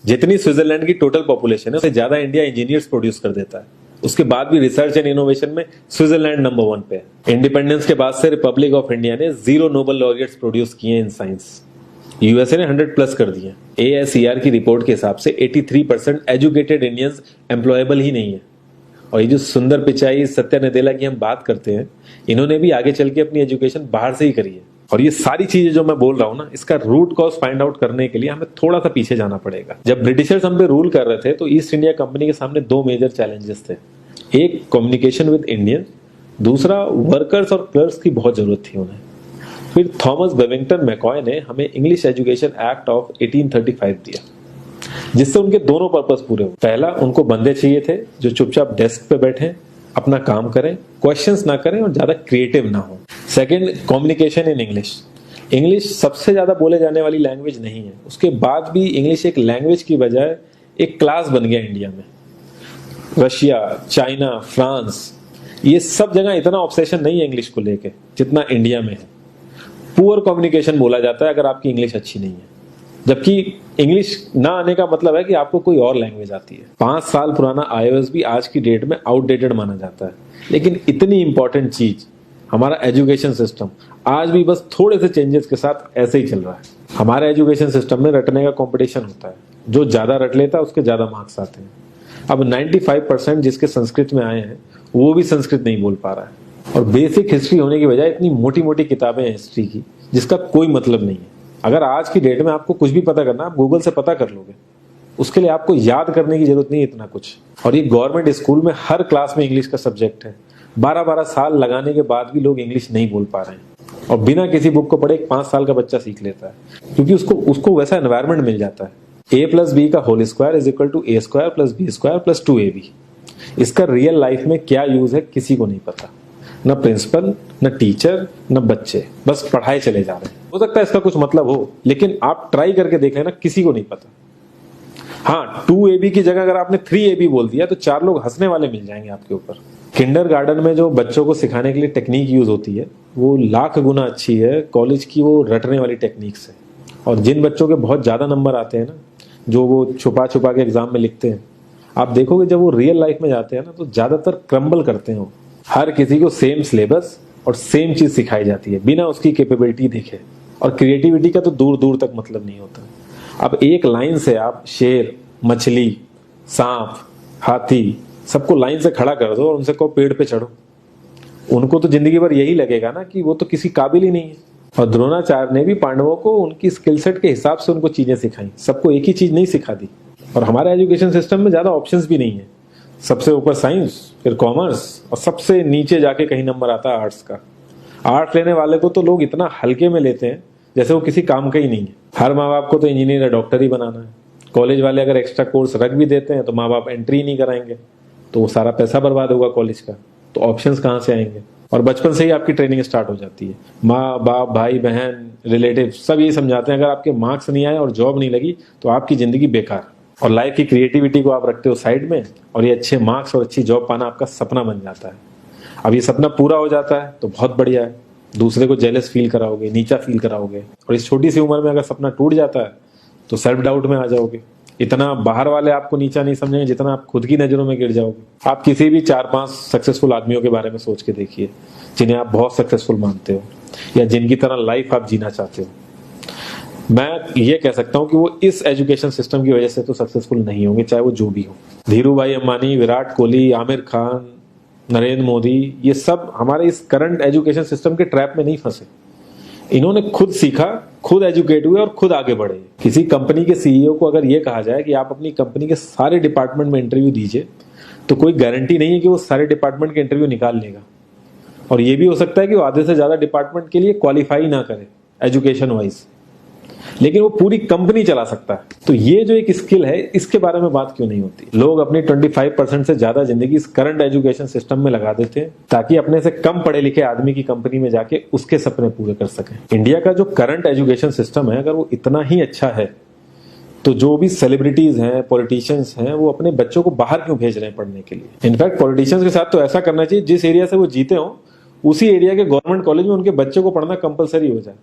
जितनी स्विट्जरलैंड की total population है उससे ज्यादा इंडिया इंजीनियर्स प्रोड्यूस कर देता है। उसके बाद भी रिसर्च एंड इनोवेशन में स्विट्जरलैंड नंबर 1 पे है। इंडिपेंडेंस के बाद से रिपब्लिक ऑफ इंडिया ने 0 नोबेल लॉरिएट्स प्रोड्यूस किए इन साइंस। यूएसए ने 100+ कर दिए। ASER की रिपोर्ट के हिसाब से 83% एजुकेटेड इंडियंस एम्प्लॉयबल ही नहीं है। और ये जो सुंदर पिचाई, सत्या नदेला की हम बात करते हैं, इन्होंने भी आगे चल के अपनी एजुकेशन बाहर से ही करी है। और ये सारी चीजें जो मैं बोल रहा हूं ना, इसका रूट कॉज फाइंड आउट करने के लिए हमें थोड़ा सा पीछे जाना पड़ेगा। जब ब्रिटिशर्स हम पे रूल कर रहे थे तो ईस्ट इंडिया कंपनी के सामने 2 मेजर चैलेंजेस थे। एक, कम्युनिकेशन विद इंडियन, दूसरा वर्कर्स और क्लर्क्स की बहुत जरूरत थी उन्हें। फिर थॉमस बेविंगटन मैकॉय ने हमें इंग्लिश एजुकेशन एक्ट ऑफ 1835 दिया, जिससे उनके दोनों पर्पस पूरे हुए। पहला, उनको बंदे चाहिए थे जो चुपचाप डेस्क पे बैठे, अपना काम करें, क्वेश्चंस ना करें और ज्यादा क्रिएटिव ना हो। Second, communication in English. English सबसे ज्यादा बोले जाने वाली लैंग्वेज नहीं है, उसके बाद भी इंग्लिश एक लैंग्वेज की बजाय एक क्लास बन गया इंडिया में। रशिया, चाइना, फ्रांस, ये सब जगह इतना ऑब्सेशन नहीं है इंग्लिश को लेके जितना इंडिया में है। पुअर कम्युनिकेशन बोला जाता है अगर आपकी इंग्लिश अच्छी नहीं है, जबकि इंग्लिश ना आने का मतलब है कि आपको कोई और लैंग्वेज आती है। 5 साल पुराना iOS भी आज की डेट में आउटडेटेड माना जाता है। लेकिन इतनी इंपॉर्टेंट चीज हमारा एजुकेशन सिस्टम आज भी बस थोड़े से चेंजेस के साथ ऐसे ही चल रहा है। हमारे एजुकेशन सिस्टम में रटने का कंपटीशन होता है, जो ज्यादा रट लेता है उसके ज्यादा मार्क्स आते हैं। अब 95% जिसके संस्कृत में आए हैं वो भी संस्कृत नहीं बोल पा रहा है। और बेसिक हिस्ट्री होने की बजाय इतनी मोटी मोटी किताबें हैं हिस्ट्री की जिसका कोई मतलब नहीं है। अगर आज की डेट में आपको कुछ भी पता करना, आप गूगल से पता कर लोगे, उसके लिए आपको याद करने की जरूरत नहीं है इतना कुछ। और ये गवर्नमेंट स्कूल में हर क्लास में इंग्लिश का सब्जेक्ट है। 12-12 साल लगाने के बाद भी लोग इंग्लिश नहीं बोल पा रहे हैं। और बिना किसी बुक को पढ़े 5 साल का बच्चा सीख लेता है, क्योंकि उसको वैसा एनवायरमेंट मिल जाता है। A+B का whole square is equal to A² + B² + 2AB। इसका रियल लाइफ में क्या यूज है किसी को नहीं पता, न प्रिंसिपल, न टीचर, न बच्चे, बस पढ़ाई चले जा रहे हैं। हो सकता है इसका कुछ मतलब हो, लेकिन आप ट्राई करके देख लेना, किसी को नहीं पता। हाँ, 2AB की जगह अगर आपने 3AB बोल दिया तो 4 लोग हंसने वाले मिल जाएंगे आपके ऊपर। किंडरगार्टन में जो बच्चों को सिखाने के लिए टेक्निक यूज होती है वो लाख गुना अच्छी है कॉलेज की वो रटने वाली टेक्निक से। और जिन बच्चों के बहुत ज्यादा नंबर आते हैं ना, जो वो छुपा छुपा के एग्जाम में लिखते हैं, आप देखोगे जब वो रियल लाइफ में जाते हैं ना तो ज्यादातर क्रम्बल करते हैं वो। हर किसी को सेम सिलेबस और सेम चीज सिखाई जाती है बिना उसकी कैपेबिलिटी देखे। और क्रिएटिविटी का तो दूर दूर तक मतलब नहीं होता। अब एक लाइन से आप शेर, मछली, सांप, हाथी सबको लाइन से खड़ा कर दो और उनसे कहो पेड़ पे चढ़ो, उनको तो जिंदगी भर यही लगेगा ना कि वो तो किसी काबिल ही नहीं है। और द्रोणाचार्य ने भी पांडवों को उनकी स्किल सेट के हिसाब से उनको चीजें सिखाई, सबको एक ही चीज नहीं सिखा दी। और हमारे एजुकेशन सिस्टम में ज्यादा ऑप्शंस भी नहीं है। सबसे ऊपर साइंस, फिर कॉमर्स, और सबसे नीचे जाके कहीं नंबर आता है आर्ट्स का। आर्ट्स लेने वाले को तो लोग इतना हल्के में लेते हैं जैसे वो किसी काम का ही नहीं है। हर माँ बाप को तो इंजीनियर या डॉक्टर ही बनाना है। कॉलेज वाले अगर एक्स्ट्रा कोर्स रख भी देते हैं तो माँ बाप एंट्री नहीं कराएंगे, तो वो सारा पैसा बर्बाद होगा कॉलेज का। तो ऑप्शंस कहाँ से आएंगे? और बचपन से ही आपकी ट्रेनिंग स्टार्ट हो जाती है। माँ बाप, भाई बहन, रिलेटिव सब यही समझाते हैं अगर आपके मार्क्स नहीं आए और जॉब नहीं लगी तो आपकी जिंदगी बेकार। और लाइफ की क्रिएटिविटी को आप रखते हो साइड में, और ये अच्छे मार्क्स और अच्छी जॉब पाना आपका सपना बन जाता है। अब ये सपना पूरा हो जाता है तो बहुत बढ़िया है, दूसरे को जेलस फील कराओगे, नीचा फील कराओगे। और इस छोटी सी उम्र में अगर सपना टूट जाता है तो सेल्फ डाउट में आ जाओगे। इतना बाहर वाले आपको नीचा नहीं समझेंगे जितना आप खुद की नजरों में गिर जाओगे। आप किसी भी 4-5 सक्सेसफुल आदमियों के बारे में सोच के देखिए जिन्हें आप बहुत सक्सेसफुल मानते हो या जिनकी तरह लाइफ आप जीना चाहते हो। मैं ये कह सकता हूं कि वो इस एजुकेशन सिस्टम की वजह से तो सक्सेसफुल नहीं होंगे, चाहे वो जो भी हो। धीरू भाई अंबानी, विराट कोहली, आमिर खान, नरेंद्र मोदी, ये सब हमारे इस करंट एजुकेशन सिस्टम के ट्रैप में नहीं फंसे। इन्होंने खुद सीखा, खुद एजुकेट हुए और खुद आगे बढ़े। किसी कंपनी के सीईओ को अगर ये कहा जाए कि आप अपनी कंपनी के सारे डिपार्टमेंट में इंटरव्यू दीजिए, तो कोई गारंटी नहीं है कि वो सारे डिपार्टमेंट के इंटरव्यू निकाल लेगा। और ये भी हो सकता है कि वो आधे से ज्यादा डिपार्टमेंट के लिए क्वालिफाई ना करे एजुकेशन वाइज, लेकिन वो पूरी कंपनी चला सकता है। तो ये जो एक स्किल है, इसके बारे में बात क्यों नहीं होती? लोग अपनी 25% से ज्यादा जिंदगी इस करंट एजुकेशन सिस्टम में लगा देते हैं ताकि अपने से कम पढ़े लिखे आदमी की कंपनी में जाके उसके सपने पूरे कर सकें। इंडिया का जो करंट एजुकेशन सिस्टम है, अगर वो इतना ही अच्छा है तो जो भी सेलिब्रिटीज हैं, पॉलिटिशियंस हैं, वो अपने बच्चों को बाहर क्यों भेज रहे हैं पढ़ने के लिए? इनफैक्ट पॉलिटिशियंस के साथ तो ऐसा करना चाहिए, जिस एरिया से वो जीते हो उसी एरिया के गवर्नमेंट कॉलेज में उनके बच्चे को पढ़ना कंपलसरी हो जाए,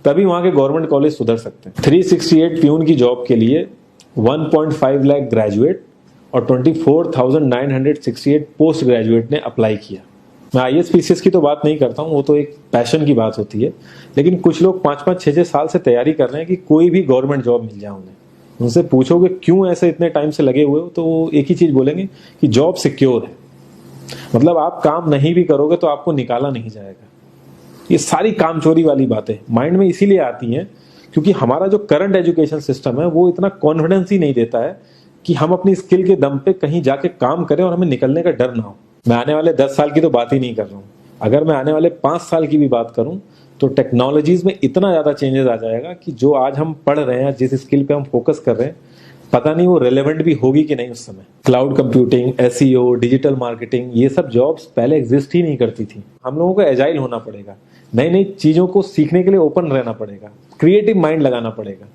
तभी वहां के गवर्नमेंट कॉलेज सुधर सकते हैं। 368 प्यून की जॉब के लिए 1.5 लाख ग्रेजुएट और 24,968 पोस्ट ग्रेजुएट ने अप्लाई किया। मैं IAS PCS की तो बात नहीं करता हूँ, वो तो एक पैशन की बात होती है, लेकिन कुछ लोग 5-5, 6-6 साल से तैयारी कर रहे हैं कि कोई भी गवर्नमेंट जॉब मिल जाए उन्हें। उनसे पूछोगे क्यों ऐसे इतने टाइम से लगे हुए हो, तो वो एक ही चीज बोलेंगे कि जॉब सिक्योर है। मतलब आप काम नहीं भी करोगे तो आपको निकाला नहीं जाएगा। ये सारी कामचोरी वाली बातें माइंड में इसीलिए आती हैं क्योंकि हमारा जो करंट एजुकेशन सिस्टम है वो इतना कॉन्फिडेंस ही नहीं देता है कि हम अपनी स्किल के दम पे कहीं जाके काम करें और हमें निकलने का डर ना हो। मैं आने वाले 10 साल की तो बात ही नहीं कर रहा हूँ, अगर मैं आने वाले 5 साल की भी बात करूं तो टेक्नोलॉजीज में इतना ज्यादा चेंजेस आ जाएगा कि जो आज हम पढ़ रहे हैं, जिस स्किल पे हम फोकस कर रहे हैं, पता नहीं वो रेलेवेंट भी होगी कि नहीं उस समय। Cloud computing, SEO, digital marketing, ये सब जॉब्स पहले एग्जिस्ट ही नहीं करती थी। हम लोगों को एजाइल होना पड़ेगा, नई नई चीजों को सीखने के लिए ओपन रहना पड़ेगा, क्रिएटिव माइंड लगाना पड़ेगा।